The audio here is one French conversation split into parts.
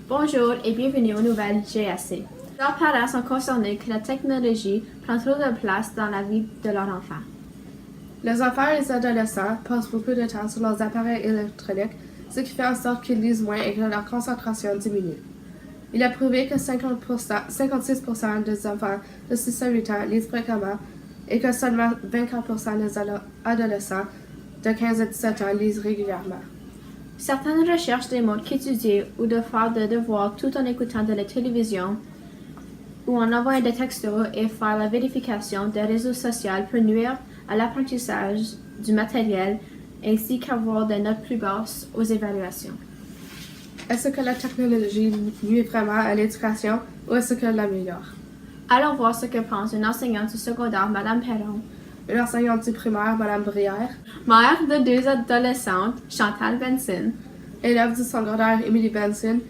Bonjour et bienvenue aux nouvelles GSC. Leurs parents sont concernés que la technologie prend trop de place dans la vie de leurs enfants. Les enfants et les adolescents passent beaucoup de temps sur leurs appareils électroniques, ce qui fait en sorte qu'ils lisent moins et que leur concentration diminue. Il est prouvé que 56% des enfants de 6 à 8 ans lisent fréquemment et que seulement 24% des adolescents de 15 à 17 ans lisent régulièrement. Certaines recherches démontrent qu'étudier ou de faire des devoirs tout en écoutant de la télévision ou en envoyant des textos et faire la vérification des réseaux sociaux peut nuire à l'apprentissage du matériel ainsi qu'avoir des notes plus basses aux évaluations. Est-ce que la technologie nuit vraiment à l'éducation ou est-ce qu'elle l'améliore? Allons voir ce que pense une enseignante du secondaire, Mme Perron, Une enseignante du primaire, Mme Brière, mère de 2 adolescentes, Chantal Benson, élève du secondaire, Émilie Benson,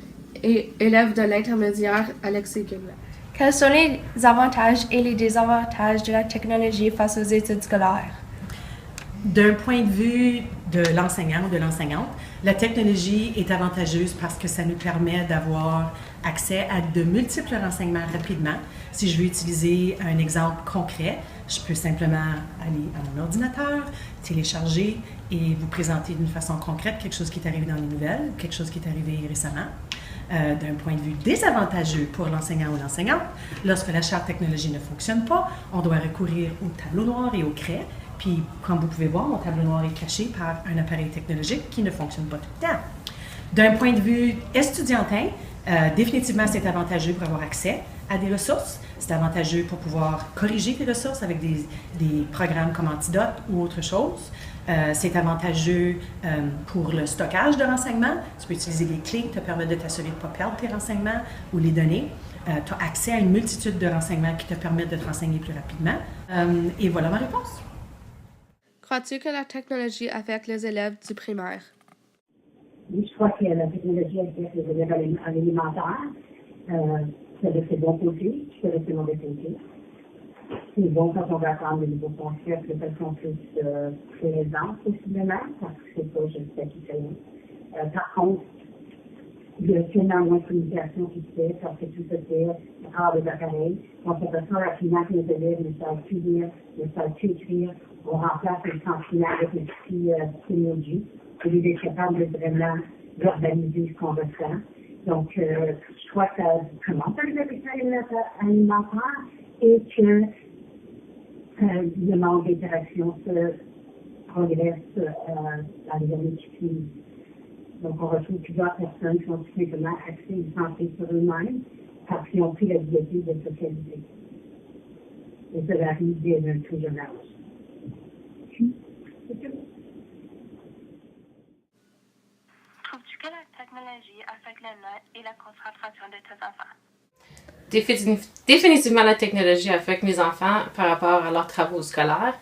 et élève de l'intermédiaire, Alexis Gimlet. Quels sont les avantages et les désavantages de la technologie face aux études scolaires? D'un point de vue de l'enseignant ou de l'enseignante, la technologie est avantageuse parce que ça nous permet d'avoir accès à de multiples renseignements rapidement. Si je veux utiliser un exemple concret, je peux simplement aller à mon ordinateur, télécharger et vous présenter d'une façon concrète quelque chose qui est arrivé dans les nouvelles, quelque chose qui est arrivé récemment. D'un point de vue désavantageux pour l'enseignant ou l'enseignante, lorsque la charte technologie ne fonctionne pas, on doit recourir au tableau noir et au craie. Puis, comme vous pouvez voir, mon tableau noir est caché par un appareil technologique qui ne fonctionne pas tout le temps. D'un point de vue estudiantin, définitivement, c'est avantageux pour avoir accès à des ressources. C'est avantageux pour pouvoir corriger tes ressources avec des programmes comme Antidote ou autre chose. C'est avantageux pour le stockage de renseignements. Tu peux utiliser les clés qui te permettent de t'assurer de ne pas perdre tes renseignements ou les données. Tu as accès à une multitude de renseignements qui te permettent de te renseigner plus rapidement. Et voilà ma réponse. Crois-tu que la technologie affecte les élèves du primaire? Oui, je crois que la technologie affecte les élèves à l'élémentaire. Ça a ses bons côtés, ça a ses mauvais côtés. C'est bon quand on va apprendre des nouveaux concepts, le fait qu'on puisse présent possiblement, parce que c'est pas juste ça qui fait. Par contre, il y a tellement moins de communication qui se fait, parce que tout se fait à travers les appareils. On s'aperçoit rapidement que les élèves ne savent plus lire, ne savent plus écrire. On remplace les sentiments avec les petits emojis. Au lieu d'être capable de vraiment verbaliser ce qu'on ressent. Donc, je crois que ça commence avec l'école alimentaire et que le manque d'interaction se progresse dans les années qui suivent. Donc, on retrouve plusieurs personnes qui ont tout simplement accès à une santé sur eux-mêmes parce qu'ils ont pris la liberté de socialiser. Et ça arrive dès un tout jeune âge. Trouves-tu que la technologie affecte les notes et la concentration de tes enfants? Définitivement, la technologie affecte mes enfants par rapport à leurs travaux scolaires.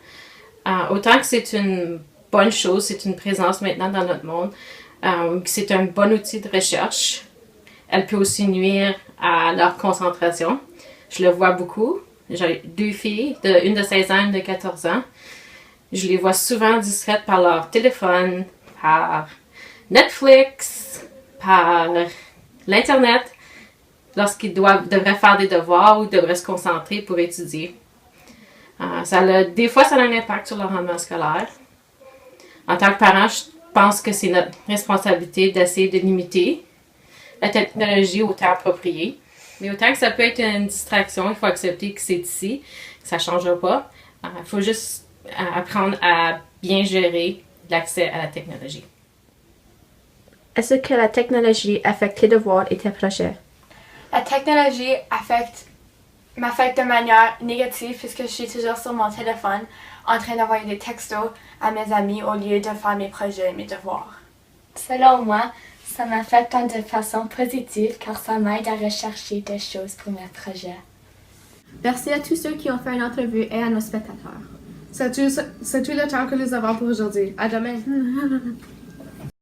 Autant que c'est une bonne chose, c'est une présence maintenant dans notre monde, que c'est un bon outil de recherche, elle peut aussi nuire à leur concentration. Je le vois beaucoup. J'ai 2 filles, une de 16 ans et une de 14 ans. Je les vois souvent distraites par leur téléphone, par Netflix, par l'Internet, lorsqu'ils devraient faire des devoirs ou devraient se concentrer pour étudier. Des fois, ça a un impact sur leur rendement scolaire. En tant que parent, je pense que c'est notre responsabilité d'essayer de limiter la technologie au temps approprié. Mais autant que ça peut être une distraction, il faut accepter que c'est ici, que ça ne changera pas. Il faut juste apprendre à bien gérer l'accès à la technologie. Est-ce que la technologie affecte tes devoirs et tes projets? La technologie m'affecte de manière négative puisque je suis toujours sur mon téléphone en train d'envoyer des textos à mes amis au lieu de faire mes projets et mes devoirs. Selon moi, ça m'affecte de façon positive car ça m'aide à rechercher des choses pour mes projets. Merci à tous ceux qui ont fait une entrevue et à nos spectateurs. C'est tout le temps que nous avons pour aujourd'hui. À demain!